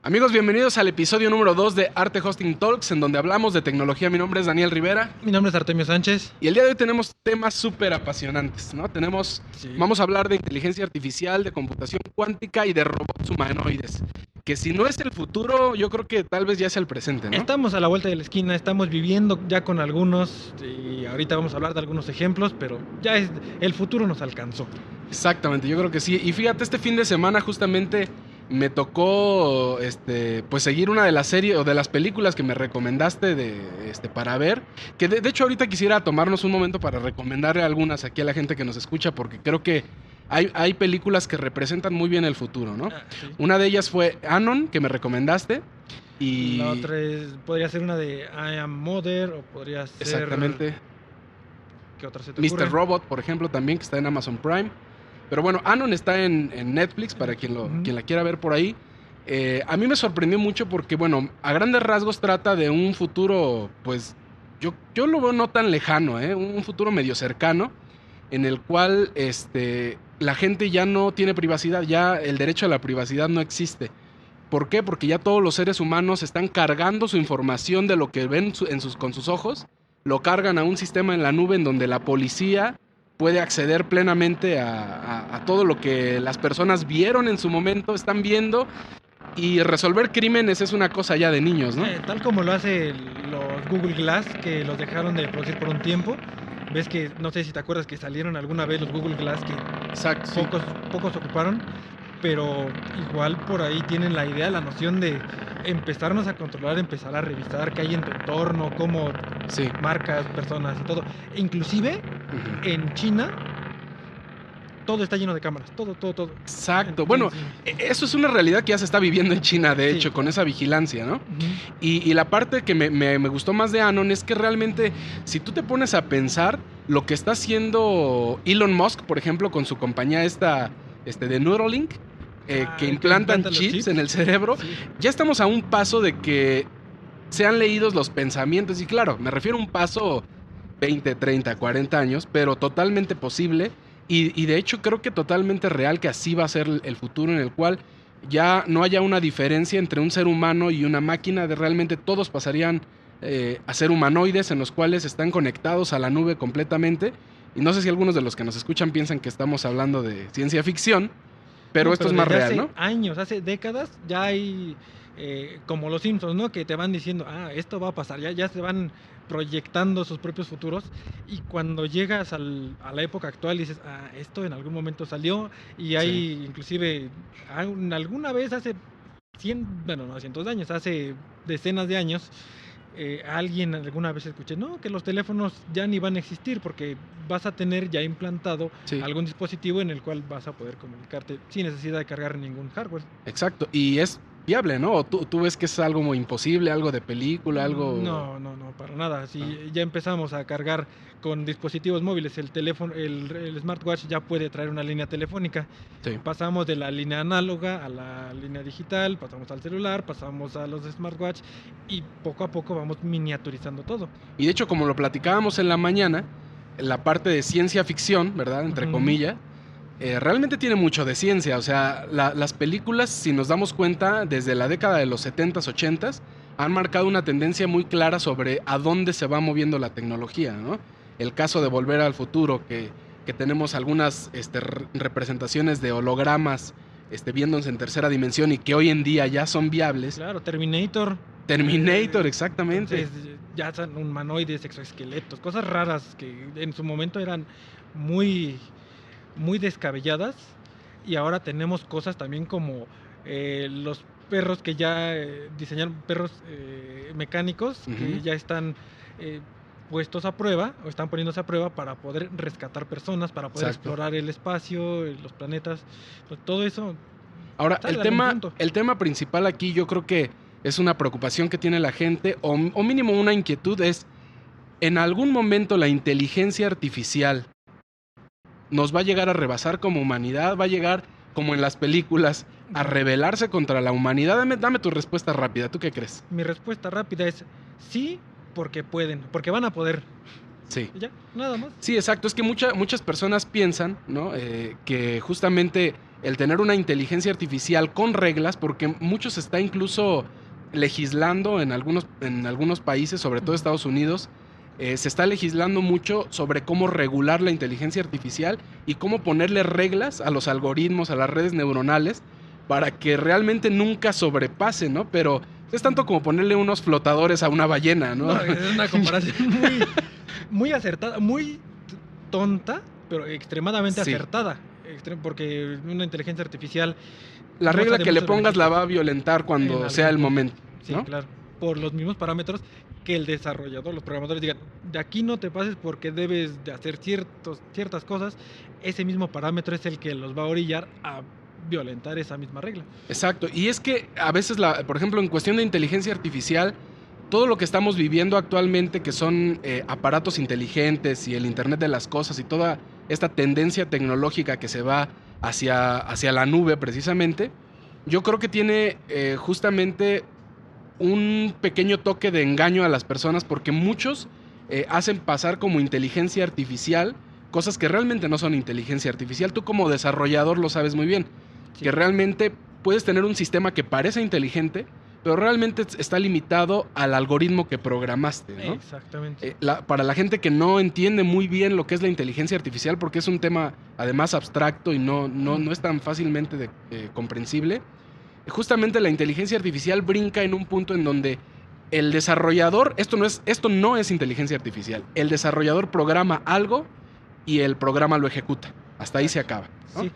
Amigos, bienvenidos al episodio número 2 de Arte Hosting Talks, en donde hablamos de tecnología. Mi nombre es Daniel Rivera. Mi nombre es Artemio Sánchez. Y el día de hoy tenemos temas súper apasionantes, ¿no? Vamos a hablar de inteligencia artificial, de computación cuántica y de robots humanoides. Que si no es el futuro, yo creo que tal vez ya es el presente, ¿no? Estamos a la vuelta de la esquina, estamos viviendo ya con algunos, y ahorita vamos a hablar de algunos ejemplos, pero ya el futuro nos alcanzó. Exactamente, yo creo que sí. Y fíjate, este fin de semana justamente me tocó pues seguir una de las series o de las películas que me recomendaste para ver. Que de hecho ahorita quisiera tomarnos un momento para recomendarle algunas aquí a la gente que nos escucha, porque creo que hay películas que representan muy bien el futuro, ¿no? Sí. Una de ellas fue Anon, que me recomendaste. Y la otra podría ser una de I Am Mother, o podría ser... Exactamente. ¿Qué otra se te ocurre? Mr. Robot, por ejemplo, también, que está en Amazon Prime. Pero bueno, Anon está en Netflix, para quien la quiera ver por ahí. A mí me sorprendió mucho porque, bueno, a grandes rasgos trata de un futuro, pues, yo lo veo no tan lejano, un futuro medio cercano, en el cual la gente ya no tiene privacidad, ya el derecho a la privacidad no existe. ¿Por qué? Porque ya todos los seres humanos están cargando su información de lo que ven con sus ojos, lo cargan a un sistema en la nube en donde la policía puede acceder plenamente a todo lo que las personas vieron en su momento, están viendo, y resolver crímenes es una cosa ya de niños, ¿no? Tal como lo hace los Google Glass, que los dejaron de producir por un tiempo. Ves que, no sé si te acuerdas que salieron alguna vez los Google Glass que Exacto, pocos ocuparon, pero igual por ahí tienen la idea, la noción de empezarnos a controlar, empezar a revisar qué hay en tu entorno, cómo marcas, personas y todo. E inclusive en China todo está lleno de cámaras, todo. Exacto. Bueno, eso es una realidad que ya se está viviendo en China, de hecho, con esa vigilancia, ¿no? Y la parte que me gustó más de Anon es que realmente, si tú te pones a pensar, lo que está haciendo Elon Musk, por ejemplo, con su compañía de Neuralink, que implantan chips en el cerebro, ya estamos a un paso de que sean leídos los pensamientos. Y claro, me refiero a un paso 20, 30, 40 años, pero totalmente posible. Y de hecho creo que totalmente real, que así va a ser el futuro, en el cual ya no haya una diferencia entre un ser humano y una máquina, de realmente todos pasarían a ser humanoides en los cuales están conectados a la nube completamente. Y no sé si algunos de los que nos escuchan piensan que estamos hablando de ciencia ficción, pero esto es más real, ¿no? Hace años, hace décadas, ya hay como los Simpsons, ¿no? Que te van diciendo, esto va a pasar, ya se van proyectando sus propios futuros, y cuando llegas a la época actual dices, esto en algún momento salió, y hay inclusive alguna vez hace cientos de años, hace decenas de años, alguien alguna vez escuché, que los teléfonos ya ni van a existir porque vas a tener ya implantado algún dispositivo en el cual vas a poder comunicarte sin necesidad de cargar ningún hardware. Exacto, y es viable, ¿no? ¿O tú ves que es algo muy imposible, algo de película, algo...? No, para nada. Si ya empezamos a cargar con dispositivos móviles, el teléfono, el smartwatch ya puede traer una línea telefónica. Pasamos de la línea análoga a la línea digital, pasamos al celular, pasamos a los smartwatch, y poco a poco vamos miniaturizando todo. Y de hecho, como lo platicábamos en la mañana, la parte de ciencia ficción, ¿verdad? Entre comillas, realmente tiene mucho de ciencia. O sea, las películas, si nos damos cuenta, desde la década de los 70s, 80s, han marcado una tendencia muy clara sobre a dónde se va moviendo la tecnología, ¿no? El caso de Volver al Futuro, que tenemos algunas representaciones de hologramas viéndose en tercera dimensión y que hoy en día ya son viables. Claro, Terminator, exactamente. Entonces, ya son humanoides, exoesqueletos, cosas raras que en su momento eran muy descabelladas, y ahora tenemos cosas también como los perros que ya diseñaron, perros mecánicos que ya están puestos a prueba, o están poniéndose a prueba para poder rescatar personas, para poder explorar el espacio, los planetas, todo eso. Ahora, el tema principal aquí, yo creo que es una preocupación que tiene la gente, o mínimo una inquietud, es en algún momento la inteligencia artificial nos va a llegar a rebasar como humanidad, va a llegar, como en las películas, a rebelarse contra la humanidad. Dame tu respuesta rápida, ¿tú qué crees? Mi respuesta rápida es sí, porque pueden, porque van a poder. Sí. Ya, nada más. Sí, exacto. Es que muchas personas piensan, ¿no? Que justamente el tener una inteligencia artificial con reglas, porque mucho se está incluso legislando en algunos países, sobre todo Estados Unidos, se está legislando mucho sobre cómo regular la inteligencia artificial y cómo ponerle reglas a los algoritmos, a las redes neuronales, para que realmente nunca sobrepase, ¿no? Pero es tanto como ponerle unos flotadores a una ballena, ¿no? No, es una comparación muy acertada, muy tonta, pero extremadamente Sí. acertada. Porque una inteligencia artificial... La goza regla de que le muchos pongas la beneficios va a violentar en cuando algún sea el punto. momento, Sí, ¿no? claro. Por los mismos parámetros que el desarrollador, los programadores digan, de aquí no te pases porque debes de hacer ciertas cosas. Ese mismo parámetro es el que los va a orillar a violentar esa misma regla. Exacto. Y es que a veces, por ejemplo, en cuestión de inteligencia artificial, todo lo que estamos viviendo actualmente, que son aparatos inteligentes y el Internet de las cosas y toda esta tendencia tecnológica que se va hacia la nube precisamente, yo creo que tiene justamente un pequeño toque de engaño a las personas porque muchos hacen pasar como inteligencia artificial cosas que realmente no son inteligencia artificial. Tú como desarrollador lo sabes muy bien, Sí. que realmente puedes tener un sistema que parece inteligente, pero realmente está limitado al algoritmo que programaste, ¿no? Exactamente. Para la gente que no entiende muy bien lo que es la inteligencia artificial, porque es un tema además abstracto y no es tan fácilmente comprensible, justamente la inteligencia artificial brinca en un punto en donde el desarrollador, esto no es inteligencia artificial, el desarrollador programa algo y el programa lo ejecuta, hasta ahí se acaba, ¿no? Sí.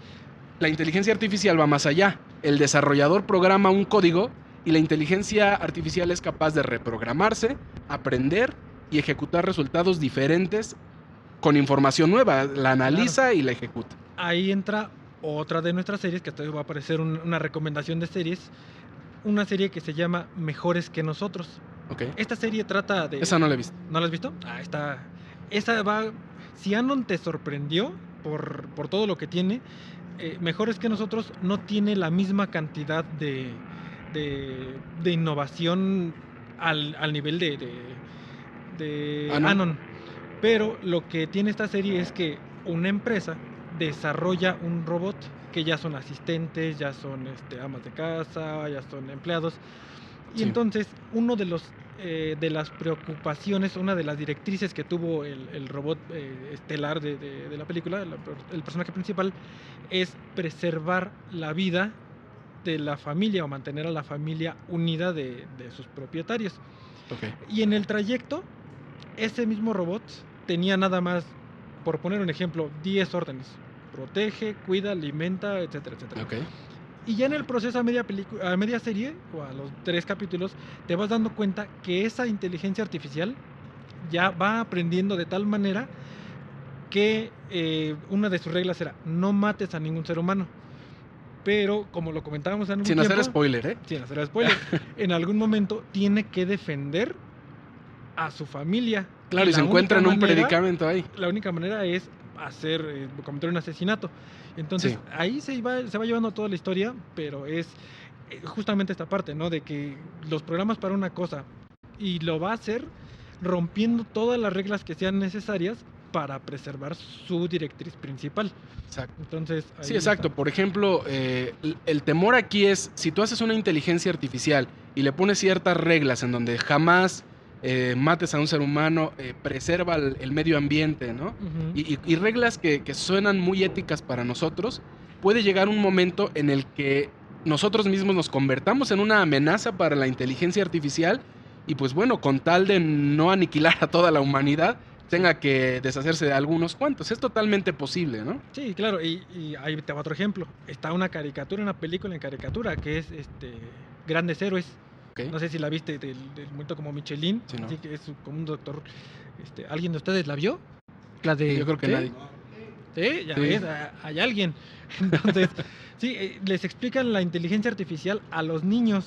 La inteligencia artificial va más allá, el desarrollador programa un código y la inteligencia artificial es capaz de reprogramarse, aprender y ejecutar resultados diferentes con información nueva, la analiza y la ejecuta. Ahí entra otra de nuestras series, que hasta va a aparecer una recomendación de series, una serie que se llama Mejores que Nosotros. Okay. Esta serie trata de... Esa no la he visto. ¿No la has visto? Ah, está... Esa va... Si Anon te sorprendió por todo lo que tiene, Mejores que Nosotros no tiene la misma cantidad de innovación al nivel de Anon. Pero lo que tiene esta serie es que una empresa desarrolla un robot que ya son asistentes, ya son amas de casa, ya son empleados. Y sí. Entonces, uno de las preocupaciones, una de las directrices que tuvo el robot estelar de la película, el personaje principal, es preservar la vida de la familia o mantener a la familia unida de sus propietarios. Okay. Y en el trayecto, ese mismo robot tenía nada más, por poner un ejemplo, 10 órdenes. Protege, cuida, alimenta, etcétera, etcétera. Okay. Y ya en el proceso a media serie, o a los 3 capítulos, te vas dando cuenta que esa inteligencia artificial ya va aprendiendo de tal manera que una de sus reglas era no mates a ningún ser humano. Pero, como lo comentábamos en algún tiempo... Sin hacer spoiler, ¿eh? Sin hacer spoiler. En algún momento tiene que defender a su familia. Claro, y se encuentra en un predicamento ahí. La única manera es cometer un asesinato. Entonces, sí. Ahí se va llevando toda la historia, pero es justamente esta parte, ¿no? De que los programas para una cosa y lo va a hacer rompiendo todas las reglas que sean necesarias para preservar su directriz principal. Exacto. Entonces, sí, exacto. Por ejemplo, el temor aquí es, si tú haces una inteligencia artificial y le pones ciertas reglas en donde jamás mates a un ser humano, preserva el medio ambiente, ¿no? Uh-huh. Y reglas que suenan muy éticas para nosotros, puede llegar un momento en el que nosotros mismos nos convertamos en una amenaza para la inteligencia artificial y pues bueno, con tal de no aniquilar a toda la humanidad, tenga que deshacerse de algunos cuantos. Es totalmente posible, ¿no? Sí, claro, y ahí te va otro ejemplo. Está una película en caricatura, que es Grandes Héroes. Okay. No sé si la viste, del momento como Michelin, sí, no. Así que es como un doctor. ¿Alguien de ustedes la vio? La de... Yo creo que nadie. Sí, ya ves, hay alguien. Entonces, sí, les explican la inteligencia artificial a los niños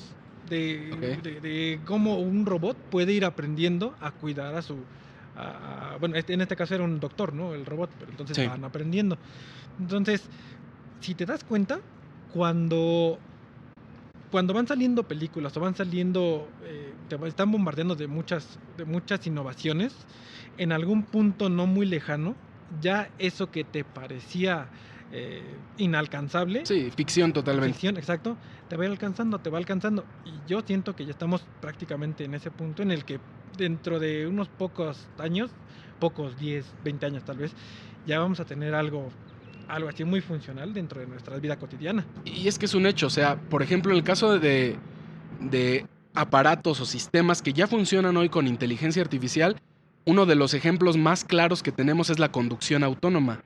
de cómo un robot puede ir aprendiendo a cuidar a su... bueno, en este caso era un doctor, ¿no? El robot, pero entonces van aprendiendo. Entonces, si te das cuenta, cuando van saliendo películas o van saliendo, te están bombardeando de muchas innovaciones, en algún punto no muy lejano, ya eso que te parecía inalcanzable. Sí, ficción totalmente. Ficción, exacto, te va alcanzando, te va alcanzando. Y yo siento que ya estamos prácticamente en ese punto en el que dentro de unos pocos años, 10, 20 años tal vez, ya vamos a tener algo así muy funcional dentro de nuestra vida cotidiana. Y es que es un hecho, o sea, por ejemplo, en el caso de aparatos o sistemas que ya funcionan hoy con inteligencia artificial, uno de los ejemplos más claros que tenemos es la conducción autónoma.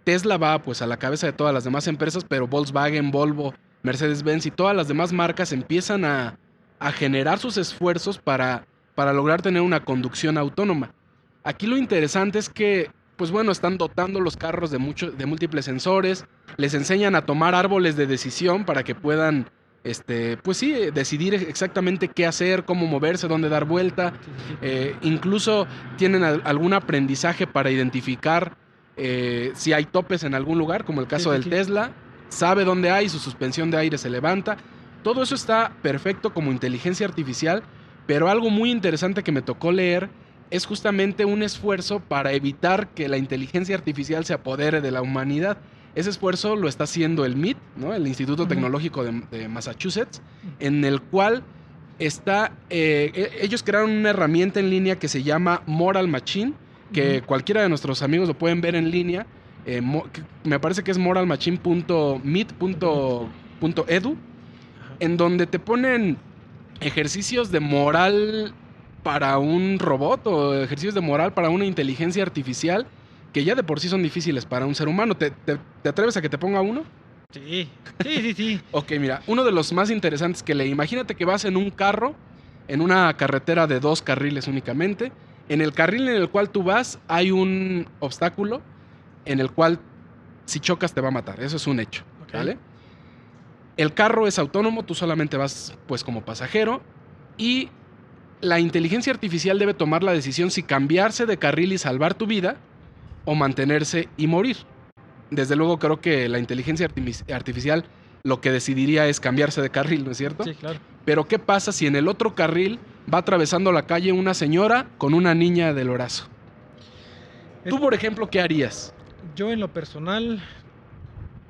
Tesla va pues a la cabeza de todas las demás empresas, pero Volkswagen, Volvo, Mercedes-Benz y todas las demás marcas empiezan a generar sus esfuerzos para lograr tener una conducción autónoma. Aquí lo interesante es que, pues bueno, están dotando los carros de múltiples sensores, les enseñan a tomar árboles de decisión para que puedan, pues sí, decidir exactamente qué hacer, cómo moverse, dónde dar vuelta. Incluso tienen algún aprendizaje para identificar si hay topes en algún lugar, como el caso del Tesla. Sabe dónde hay, su suspensión de aire se levanta. Todo eso está perfecto como inteligencia artificial, pero algo muy interesante que me tocó leer es justamente un esfuerzo para evitar que la inteligencia artificial se apodere de la humanidad. Ese esfuerzo lo está haciendo el MIT, ¿no? El Instituto Tecnológico de Massachusetts, en el cual ellos crearon una herramienta en línea que se llama Moral Machine, que cualquiera de nuestros amigos lo pueden ver en línea. Me parece que es moralmachine.mit.edu, en donde te ponen ejercicios de moral para un robot o ejercicios de moral para una inteligencia artificial que ya de por sí son difíciles para un ser humano. ¿Te atreves a que te ponga uno? Sí. Ok, mira, uno de los más interesantes que leí. Imagínate que vas en un carro, en una carretera de 2 carriles únicamente. En el carril en el cual tú vas hay un obstáculo en el cual si chocas te va a matar. Eso es un hecho, ¿vale? El carro es autónomo, tú solamente vas pues como pasajero y la inteligencia artificial debe tomar la decisión si cambiarse de carril y salvar tu vida o mantenerse y morir. Desde luego creo que la inteligencia artificial lo que decidiría es cambiarse de carril, ¿no es cierto? Sí, claro. Pero ¿qué pasa si en el otro carril va atravesando la calle una señora con una niña del brazo? Tú, por ejemplo, ¿qué harías? Yo en lo personal,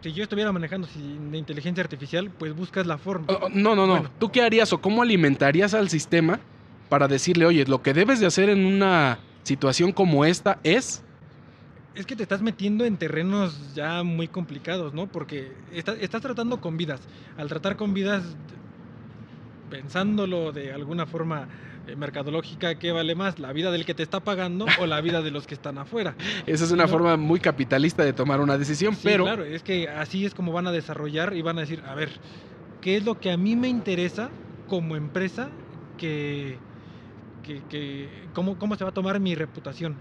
si yo estuviera manejando sin inteligencia artificial, pues buscas la forma. No. Bueno. ¿Tú qué harías o cómo alimentarías al sistema para decirle, oye, lo que debes de hacer en una situación como esta es? Es que te estás metiendo en terrenos ya muy complicados, ¿no? Porque estás tratando con vidas. Al tratar con vidas, pensándolo de alguna forma mercadológica, ¿qué vale más? ¿La vida del que te está pagando o la vida de los que están afuera? Esa es una forma muy capitalista de tomar una decisión, sí, pero... claro, es que así es como van a desarrollar y van a decir, a ver, ¿qué es lo que a mí me interesa como empresa cómo se va a tomar mi reputación?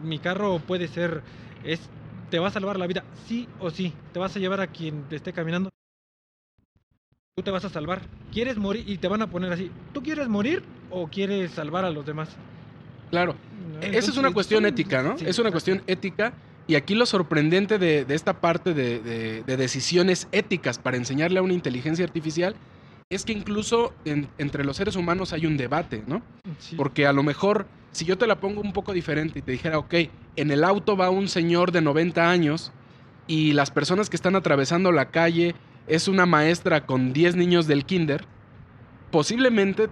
Mi carro puede ser, te va a salvar la vida, sí o sí, te vas a llevar a quien esté caminando, tú te vas a salvar, quieres morir y te van a poner así, ¿tú quieres morir o quieres salvar a los demás? Claro, esa es una cuestión ética, ¿no? Sí, es una cuestión ética y aquí lo sorprendente de esta parte de decisiones éticas para enseñarle a una inteligencia artificial es que incluso entre los seres humanos hay un debate, ¿no? Sí. Porque a lo mejor, si yo te la pongo un poco diferente y te dijera, ok, en el auto va un señor de 90 años y las personas que están atravesando la calle es una maestra con 10 niños del kinder, posiblemente,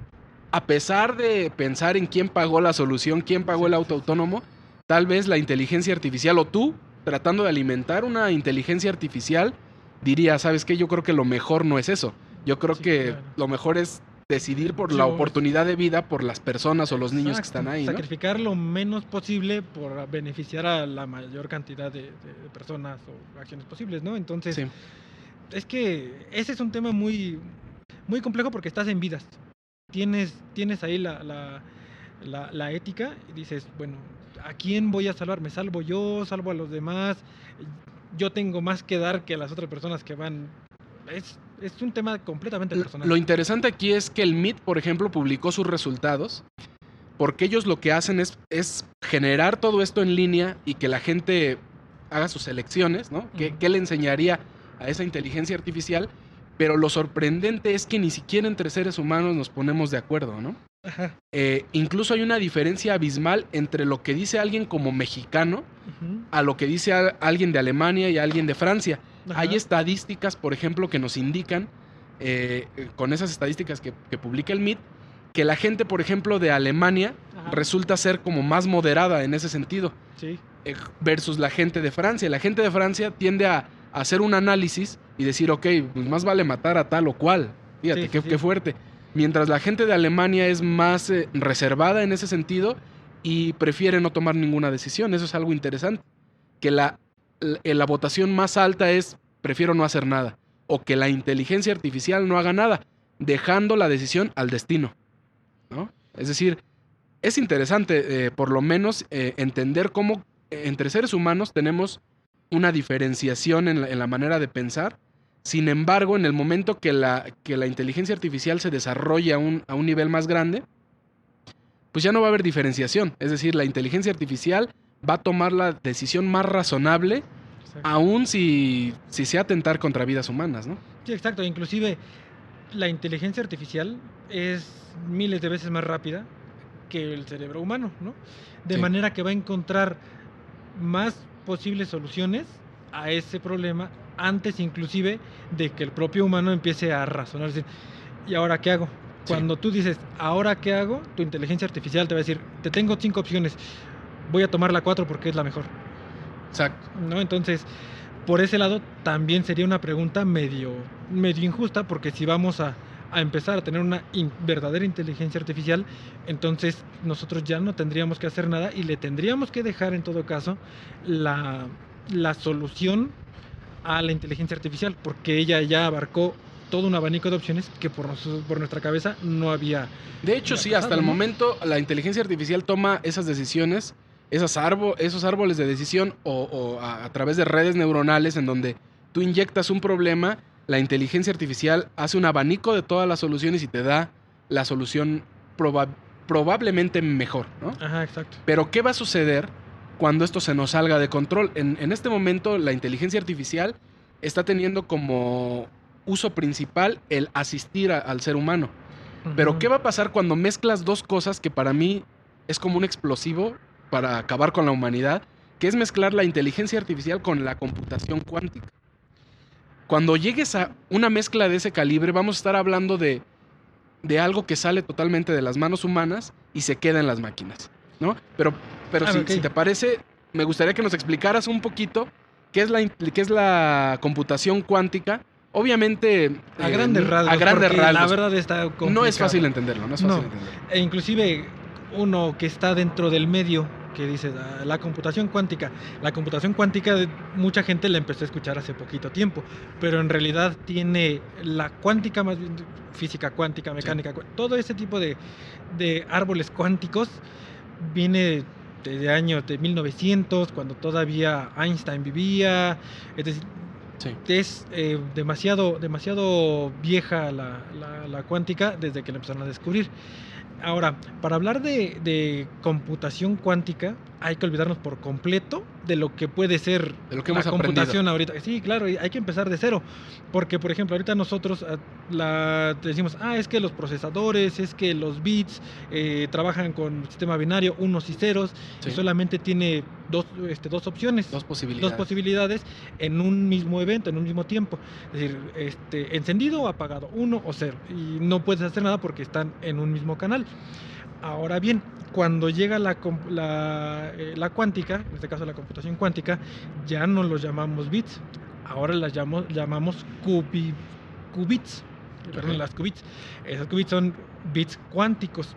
a pesar de pensar en quién pagó la solución, quién pagó el auto autónomo, tal vez la inteligencia artificial o tú, tratando de alimentar una inteligencia artificial, diría, ¿sabes qué? Yo creo que lo mejor no es eso. Yo creo que lo mejor es decidir por la oportunidad de vida por las personas o los niños que están ahí, ¿no? Sacrificar lo menos posible por beneficiar a la mayor cantidad de personas o acciones posibles, ¿no? Entonces, es que ese es un tema muy, muy complejo porque estás en vidas. Tienes ahí la ética y dices, bueno, ¿a quién voy a salvar? ¿Me salvo yo? ¿Salvo a los demás? Yo tengo más que dar que las otras personas que van... Es un tema completamente personal. Lo interesante aquí es que el MIT, por ejemplo, publicó sus resultados porque ellos lo que hacen es generar todo esto en línea y que la gente haga sus elecciones, ¿no? ¿Qué le enseñaría a esa inteligencia artificial? Pero lo sorprendente es que ni siquiera entre seres humanos nos ponemos de acuerdo, ¿no? Ajá. Incluso hay una diferencia abismal entre lo que dice alguien como mexicano a lo que dice alguien de Alemania y alguien de Francia. Ajá. Hay estadísticas, por ejemplo, que nos indican, con esas estadísticas que publica el MIT, que la gente, por ejemplo, de Alemania resulta ser como más moderada en ese sentido. Sí. Versus la gente de Francia. La gente de Francia tiende a hacer un análisis y decir, ok, pues más vale matar a tal o cual. Fíjate, qué fuerte. Mientras la gente de Alemania es más reservada en ese sentido y prefiere no tomar ninguna decisión. Eso es algo interesante. Que la votación más alta es prefiero no hacer nada. O que la inteligencia artificial no haga nada, dejando la decisión al destino, ¿no? Es decir, es interesante por lo menos entender cómo entre seres humanos tenemos una diferenciación en la manera de pensar. Sin embargo, en el momento que la inteligencia artificial se desarrolla a un nivel más grande, pues ya no va a haber diferenciación. Es decir, la inteligencia artificial va a tomar la decisión más razonable, aun si sea atentar contra vidas humanas, ¿no? Sí, exacto. Inclusive la inteligencia artificial es miles de veces más rápida que el cerebro humano, ¿no? De manera que va a encontrar más posibles soluciones a ese problema antes inclusive de que el propio humano empiece a razonar, decir, ¿y ahora qué hago? Cuando tú dices, ¿ahora qué hago? Tu inteligencia artificial te va a decir, te tengo 5 opciones, voy a tomar la 4 porque es la mejor. Exacto. ¿No? Entonces, por ese lado también sería una pregunta medio injusta, porque si vamos a empezar a tener una verdadera inteligencia artificial, entonces nosotros ya no tendríamos que hacer nada y le tendríamos que dejar en todo caso la solución a la inteligencia artificial, porque ella ya abarcó todo un abanico de opciones que por nuestra cabeza no había. De hecho, sí, pasado, hasta el momento la inteligencia artificial toma esas decisiones, esos árboles de decisión o a través de redes neuronales en donde tú inyectas un problema, la inteligencia artificial hace un abanico de todas las soluciones y te da la solución probablemente mejor, ¿no? Ajá, exacto. Pero ¿qué va a suceder cuando esto se nos salga de control? En este momento la inteligencia artificial está teniendo como uso principal el asistir al ser humano. Pero ¿qué va a pasar cuando mezclas dos cosas que para mí es como un explosivo para acabar con la humanidad, que es mezclar la inteligencia artificial con la computación cuántica? Cuando llegues a una mezcla de ese calibre, vamos a estar hablando de algo que sale totalmente de las manos humanas y se queda en las máquinas, ¿no? Pero si te parece, me gustaría que nos explicaras un poquito qué es la computación cuántica. Obviamente, a grandes rasgos. La verdad está complicado. No es fácil entenderlo, E inclusive uno que está dentro del medio, que dice la computación cuántica. La computación cuántica, mucha gente la empezó a escuchar hace poquito tiempo, pero en realidad tiene la cuántica, más bien física cuántica, mecánica, todo ese tipo de árboles cuánticos viene desde años de 1900, cuando todavía Einstein vivía. Es decir, es demasiado vieja la cuántica desde que la empezaron a descubrir. Ahora, para hablar de computación cuántica, hay que olvidarnos por completo de lo que puede ser la computación ahorita. Sí, claro, hay que empezar de cero. Porque, por ejemplo, ahorita nosotros decimos, es que los procesadores, es que los bits trabajan con sistema binario, unos y ceros, y solamente tiene dos opciones. Dos posibilidades en un mismo evento, en un mismo tiempo. Es decir, encendido o apagado, 1 o 0. Y no puedes hacer nada porque están en un mismo canal. Ahora bien, cuando llega la cuántica, en este caso la computación cuántica, ya no los llamamos bits, ahora las llamamos qubits. Perdón, las qubits. Esos qubits son bits cuánticos.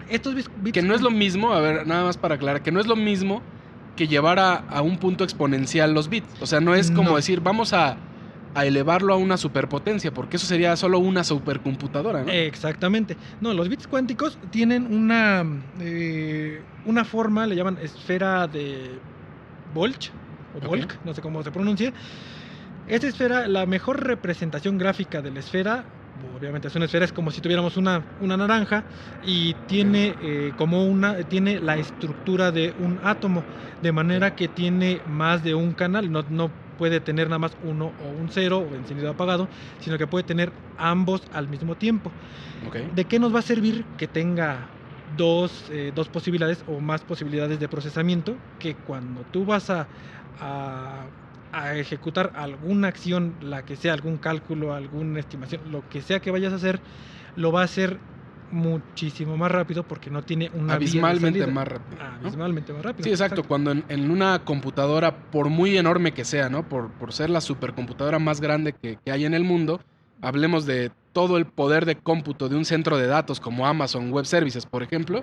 Estos bits que no es lo mismo, a ver, nada más para aclarar, que no es lo mismo que llevar a un punto exponencial los bits. O sea, no es como decir, vamos a elevarlo a una superpotencia, porque eso sería solo una supercomputadora, ¿no? Exactamente. No, los bits cuánticos tienen una forma, le llaman esfera de Volch, o Volk, no sé cómo se pronuncia. Esta esfera, la mejor representación gráfica de la esfera, obviamente es una esfera, es como si tuviéramos una naranja y tiene tiene la estructura de un átomo, de manera que tiene más de un canal, no puede tener nada más uno o un cero o encendido apagado, sino que puede tener ambos al mismo tiempo. Okay. ¿De qué nos va a servir que tenga dos posibilidades o más posibilidades de procesamiento? Que cuando tú vas a ejecutar alguna acción, la que sea, algún cálculo, alguna estimación, lo que sea que vayas a hacer, lo va a hacer muchísimo más rápido porque no tiene una abismalmente más rápido, ¿no? Abismalmente más rápido. Sí, exacto. Cuando en una computadora, por muy enorme que sea, ¿no? Por ser la supercomputadora más grande que hay en el mundo, hablemos de todo el poder de cómputo de un centro de datos como Amazon Web Services, por ejemplo,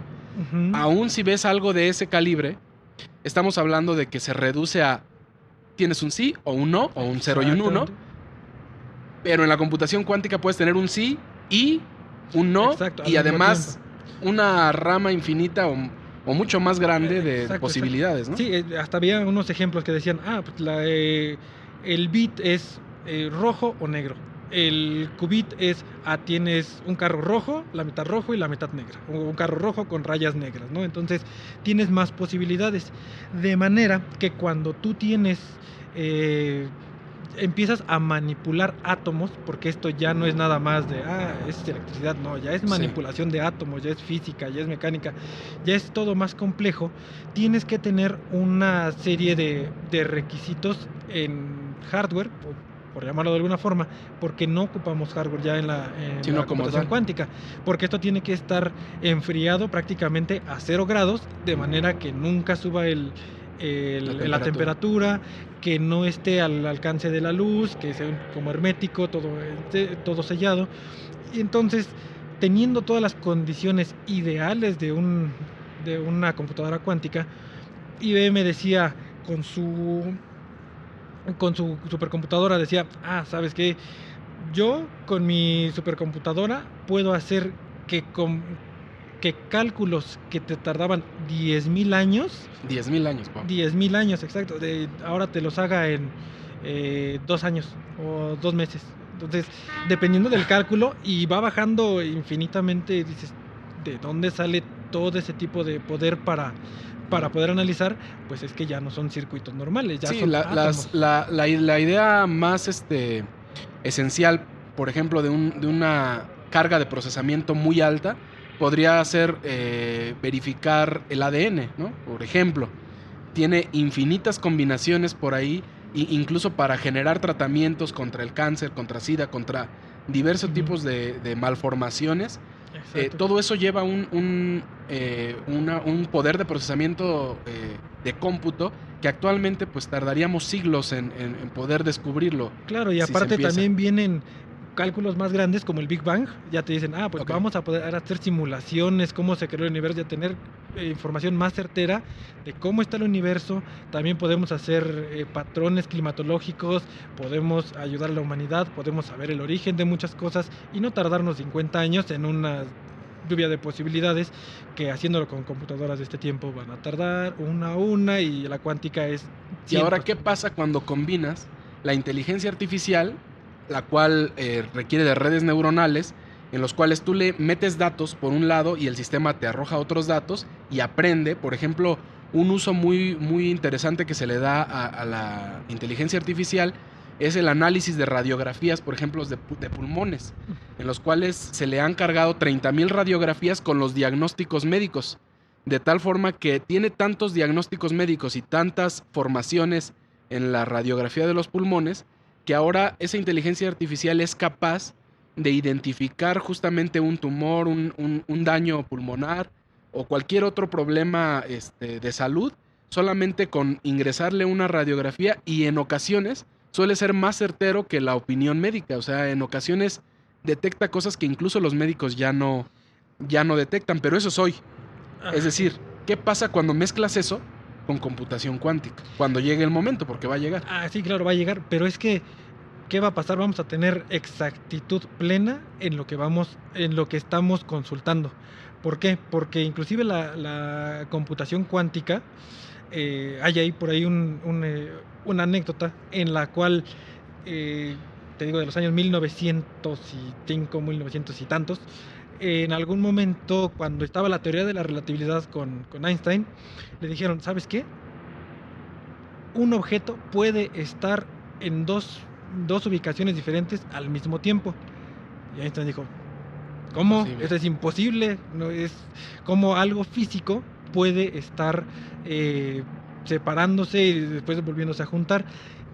aún si ves algo de ese calibre, estamos hablando de que se reduce a tienes un sí o un no, o un 0 y un 1, pero en la computación cuántica puedes tener un sí y un no, y además una rama infinita o mucho más grande de posibilidades, ¿no? Sí, hasta había unos ejemplos que decían, pues el bit es rojo o negro. El qubit es, tienes un carro rojo, la mitad rojo y la mitad negra, o un carro rojo con rayas negras, ¿no? Entonces tienes más posibilidades, de manera que cuando tú tienes empiezas a manipular átomos, porque esto ya no es nada más de, es electricidad, no, ya es manipulación de átomos, ya es física, ya es mecánica, ya es todo más complejo. Tienes que tener una serie de requisitos en hardware, por llamarlo de alguna forma, porque no ocupamos hardware ya en la computación cuántica, porque esto tiene que estar enfriado prácticamente a 0 grados, de manera que nunca suba la temperatura, que no esté al alcance de la luz, que sea como hermético, todo sellado. Y entonces, teniendo todas las condiciones ideales de una computadora cuántica, IBM decía con su supercomputadora, decía, ¿sabes qué? Yo con mi supercomputadora puedo hacer que cálculos que te tardaban 10,000 años. 10,000 años, papá. 10,000 años, exacto. Ahora te los haga en 2 años o 2 meses. Entonces, dependiendo del cálculo, y va bajando infinitamente, dices, ¿de dónde sale todo ese tipo de poder para poder analizar? Pues es que ya no son circuitos normales, ya son átomos. La idea más esencial, por ejemplo, de una carga de procesamiento muy alta, podría ser verificar el ADN, ¿no? Por ejemplo, tiene infinitas combinaciones por ahí, incluso para generar tratamientos contra el cáncer, contra SIDA, contra diversos tipos de malformaciones. Todo eso lleva un poder de procesamiento de cómputo que actualmente pues tardaríamos siglos en poder descubrirlo. Claro, y aparte también vienen cálculos más grandes como el Big Bang. Ya te dicen, vamos a poder hacer simulaciones, cómo se creó el universo, ya tener información más certera de cómo está el universo. También podemos hacer patrones climatológicos, podemos ayudar a la humanidad, podemos saber el origen de muchas cosas y no tardarnos 50 años en una lluvia de posibilidades que haciéndolo con computadoras de este tiempo van a tardar una y la cuántica es 100%. Y ahora, ¿qué pasa cuando combinas la inteligencia artificial, la cual requiere de redes neuronales, en los cuales tú le metes datos por un lado y el sistema te arroja otros datos y aprende? Por ejemplo, un uso muy, muy interesante que se le da a la inteligencia artificial es el análisis de radiografías, por ejemplo, de pulmones, en los cuales se le han cargado 30,000 radiografías con los diagnósticos médicos, de tal forma que tiene tantos diagnósticos médicos y tantas formaciones en la radiografía de los pulmones, que ahora esa inteligencia artificial es capaz de identificar justamente un tumor, un daño pulmonar o cualquier otro problema de salud, solamente con ingresarle una radiografía, y en ocasiones suele ser más certero que la opinión médica. O sea, en ocasiones detecta cosas que incluso los médicos ya no detectan, pero eso es hoy. Es decir, ¿qué pasa cuando mezclas eso con computación cuántica? Cuando llegue el momento, porque va a llegar. Sí, claro, va a llegar, pero es que ¿qué va a pasar? Vamos a tener exactitud plena en lo que estamos consultando. ¿Por qué? Porque inclusive la computación cuántica, hay ahí por ahí una anécdota en la cual, te digo, de los años 1905, 1900 y tantos, en algún momento, cuando estaba la teoría de la relatividad con Einstein, le dijeron, ¿sabes qué? Un objeto puede estar en dos ubicaciones diferentes al mismo tiempo. Y Einstein dijo, ¿cómo? Imposible. Eso es imposible. No es como algo físico puede estar separándose y después volviéndose a juntar.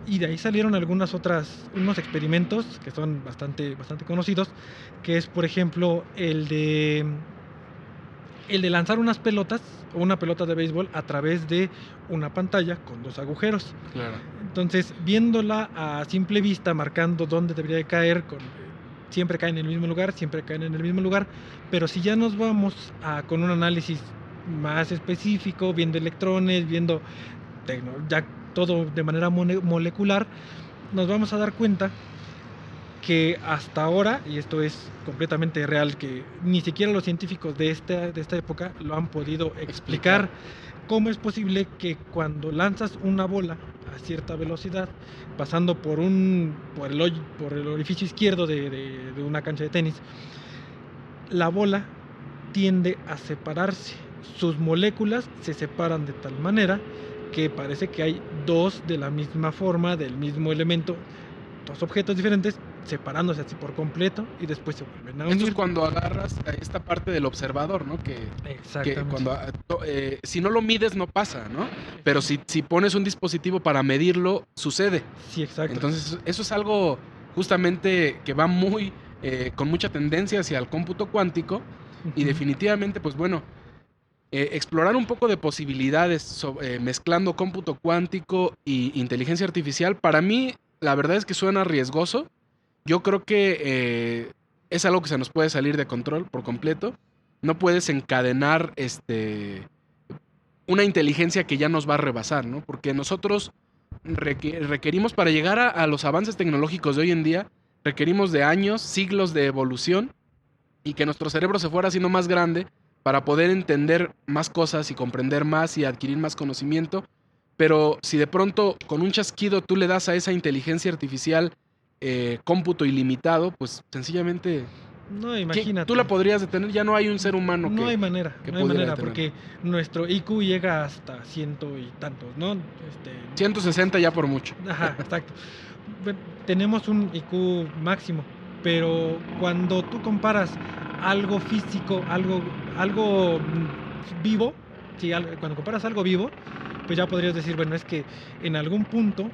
Y de ahí salieron unos experimentos que son bastante conocidos, que es, por ejemplo, el de lanzar unas pelotas o una pelota de béisbol a través de una pantalla con 2 agujeros. Claro. Entonces, viéndola a simple vista, marcando dónde debería de caer, siempre caen en el mismo lugar, pero si ya nos vamos con un análisis más específico, viendo electrones, viendo ya todo de manera molecular, nos vamos a dar cuenta que hasta ahora, y esto es completamente real, que ni siquiera los científicos de esta época lo han podido explicar, cómo es posible que cuando lanzas una bola a cierta velocidad, pasando por el orificio izquierdo de una cancha de tenis, la bola tiende a separarse. Sus moléculas se separan de tal manera que parece que hay 2 de la misma forma, del mismo elemento, 2 objetos diferentes, separándose así por completo y después se vuelven a unir. Esto es cuando agarras esta parte del observador, ¿no? Que cuando si no lo mides no pasa, ¿no? Pero si pones un dispositivo para medirlo, sucede. Sí, exacto. Entonces eso es algo justamente que va con mucha tendencia hacia el cómputo cuántico. Y definitivamente, pues bueno, explorar un poco de posibilidades mezclando cómputo cuántico y inteligencia artificial, para mí la verdad es que suena riesgoso. Yo creo que es algo que se nos puede salir de control por completo. No puedes encadenar una inteligencia que ya nos va a rebasar, ¿no? Porque nosotros requerimos, para llegar a los avances tecnológicos de hoy en día, requerimos de años, siglos de evolución, y que nuestro cerebro se fuera haciendo más grande para poder entender más cosas y comprender más y adquirir más conocimiento. Pero si de pronto con un chasquido tú le das a esa inteligencia artificial cómputo ilimitado, pues sencillamente no, imagínate. Tú la podrías detener, ya no hay un ser humano no hay manera, detener. Porque nuestro IQ llega hasta 100 y tantos, ¿no? 160 ya por mucho. Ajá, exacto. Tenemos un IQ máximo, pero cuando tú comparas algo físico, algo vivo, cuando comparas algo vivo, pues ya podrías decir, bueno, es que en algún punto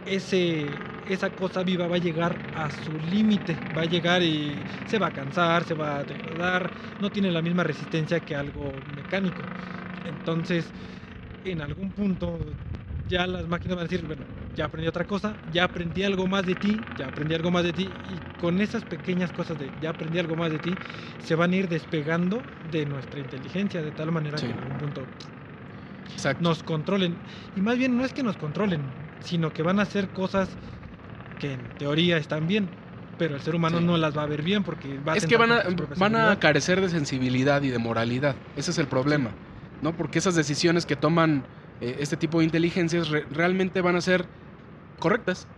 esa cosa viva va a llegar a su límite, va a llegar y se va a cansar, se va a degradar, no tiene la misma resistencia que algo mecánico. Entonces, en algún punto ya las máquinas van a decir, bueno, ya aprendí otra cosa, ya aprendí algo más de ti, y con esas pequeñas cosas de ya aprendí algo más de ti, se van a ir despegando de nuestra inteligencia de tal manera que en algún punto nos controlen. Y más bien no es que nos controlen, sino que van a hacer cosas que en teoría están bien, pero el ser humano no las va a ver bien porque van a carecer de sensibilidad y de moralidad. Ese es el problema, ¿no? Porque esas decisiones que toman este tipo de inteligencias realmente van a ser correctas,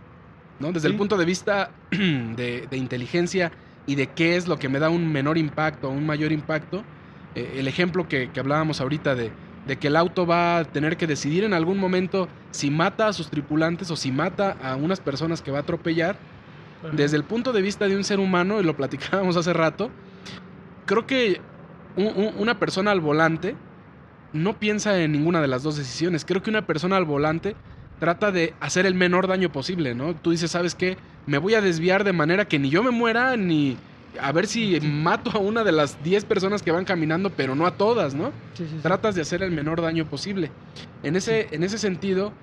¿no? Desde el punto de vista de inteligencia y de qué es lo que me da un menor impacto o un mayor impacto. El ejemplo que hablábamos ahorita de que el auto va a tener que decidir en algún momento si mata a sus tripulantes o si mata a unas personas que va a atropellar. Ajá. Desde el punto de vista de un ser humano, y lo platicábamos hace rato, creo que una persona al volante no piensa en ninguna de las dos decisiones. Creo que una persona al volante trata de hacer el menor daño posible, ¿no? Tú dices, ¿sabes qué? Me voy a desviar de manera que ni yo me muera, ni a ver si mato a una de las 10 personas que van caminando, pero no a todas, ¿no? Sí. Tratas de hacer el menor daño posible. En ese sentido,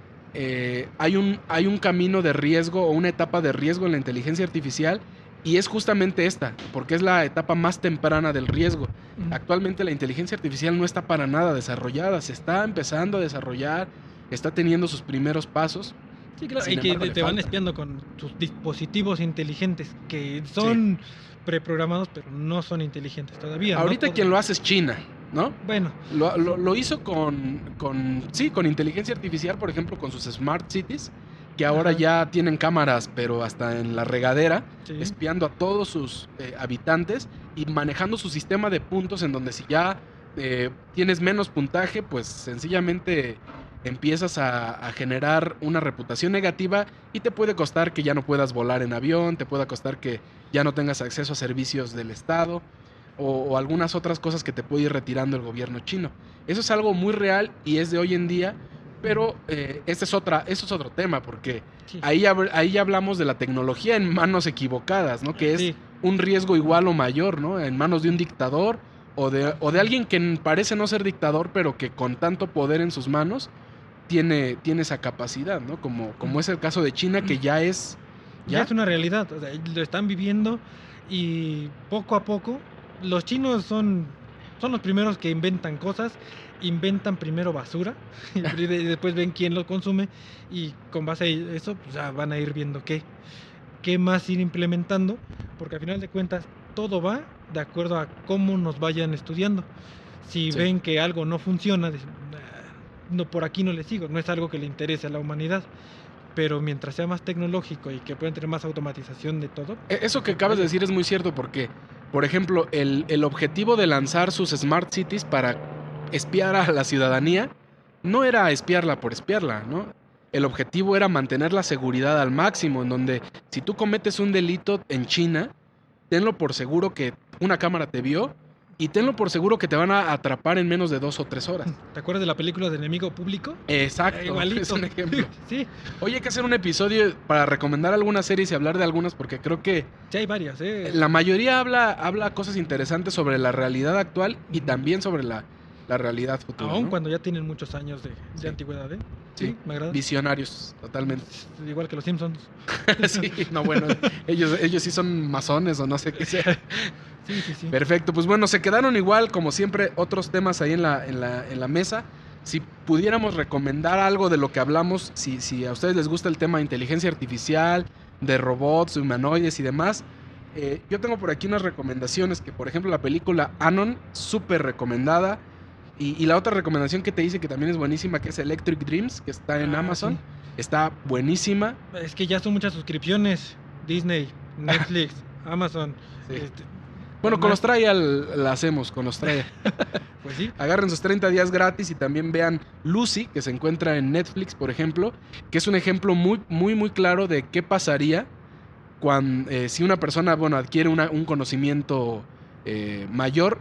hay un camino de riesgo o una etapa de riesgo en la inteligencia artificial, y es justamente esta, porque es la etapa más temprana del riesgo. Actualmente la inteligencia artificial no está para nada desarrollada, se está empezando a desarrollar, está teniendo sus primeros pasos. Sí, claro, y que te van espiando con sus dispositivos inteligentes, que son preprogramados, pero no son inteligentes todavía. Ahorita quien lo hace es China, ¿no? Bueno. Lo hizo con inteligencia artificial, por ejemplo, con sus Smart Cities, que ahora ya tienen cámaras, pero hasta en la regadera, espiando a todos sus habitantes y manejando su sistema de puntos, en donde si ya tienes menos puntaje, pues sencillamente empiezas a generar una reputación negativa y te puede costar que ya no puedas volar en avión, te puede costar que ya no tengas acceso a servicios del Estado o algunas otras cosas que te puede ir retirando el gobierno chino. Eso es algo muy real y es de hoy en día, pero eso es otro tema, porque Sí. ahí ya hablamos de la tecnología en manos equivocadas, ¿no? Que es Sí. un riesgo igual o mayor, ¿no? En manos de un dictador o de alguien que parece no ser dictador, pero que con tanto poder en sus manos tiene esa capacidad, ¿no? Como es el caso de China, que ya es... Ya es una realidad, o sea, lo están viviendo y poco a poco los chinos son los primeros que inventan cosas, inventan primero basura y después ven quién lo consume y con base a eso pues ya van a ir viendo qué más ir implementando, porque al final de cuentas todo va de acuerdo a cómo nos vayan estudiando. Si Sí. ven que algo no funciona, dicen, no, por aquí no le sigo, no es algo que le interese a la humanidad. Pero mientras sea más tecnológico y que puedan tener más automatización de todo. Eso que acabas de decir es muy cierto porque, por ejemplo, el objetivo de lanzar sus Smart Cities para espiar a la ciudadanía no era espiarla por espiarla, ¿no? El objetivo era mantener la seguridad al máximo, en donde si tú cometes un delito en China, tenlo por seguro que una cámara te vio y tenlo por seguro que te van a atrapar en menos de 2 o 3 horas. ¿Te acuerdas de la película de Enemigo Público? Exacto, Igualito. es un ejemplo. Sí, Oye, hay que hacer un episodio para recomendar algunas series y hablar de algunas, porque creo que sí hay varias, ¿eh? la mayoría habla cosas interesantes sobre la realidad actual y también sobre la realidad futura. Aún ¿no? cuando ya tienen muchos años de Sí. antigüedad, ¿eh? Sí. Me agrada. Visionarios, totalmente. Igual que los Simpsons. Sí, no, bueno, ellos sí son masones o no sé qué sea. Sí, sí, sí. Perfecto, pues bueno, se quedaron igual, como siempre, otros temas ahí en la mesa. Si pudiéramos recomendar algo de lo que hablamos, si a ustedes les gusta el tema de inteligencia artificial, de robots, de humanoides y demás, yo tengo por aquí unas recomendaciones, que por ejemplo la película Anon, súper recomendada. Y la otra recomendación que te hice, que también es buenísima, que es Electric Dreams, que está en Amazon. Sí. Está buenísima. Es que ya son muchas suscripciones. Disney, Netflix, Amazon. Sí. este, Bueno, con más. los Trial la hacemos, con los Trial. Pues sí. Agarren sus 30 días gratis y también vean Lucy, que se encuentra en Netflix, por ejemplo, que es un ejemplo muy, muy, muy claro de qué pasaría cuando, si una persona, bueno, adquiere un conocimiento mayor,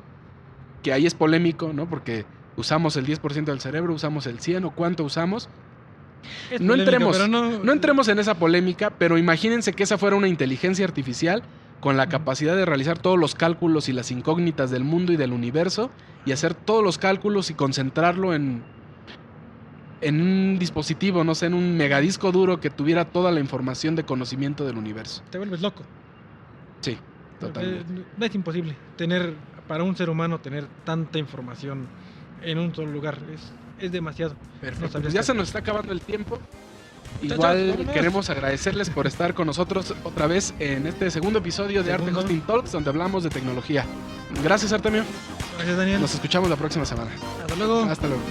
que ahí es polémico, ¿no? Porque usamos el 10% del cerebro, usamos el 100% o cuánto usamos. Es No polémico, entremos, pero no entremos en esa polémica, pero imagínense que esa fuera una inteligencia artificial con la capacidad de realizar todos los cálculos y las incógnitas del mundo y del universo y hacer todos los cálculos y concentrarlo en un dispositivo, no sé, en un megadisco duro que tuviera toda la información de conocimiento del universo. Te vuelves loco. Sí, totalmente. No es imposible para un ser humano tener tanta información en un solo lugar. Es demasiado. Perfecto. sabía Pues ya que- se nos está acabando el tiempo. Muchachos, Igual vámonos. queremos agradecerles por estar con nosotros otra vez en este segundo episodio de Arte Segundo. Hosting Talks, donde hablamos de tecnología. Gracias, Artemio. Gracias, Daniel. Nos escuchamos la próxima semana. Hasta luego. Hasta luego.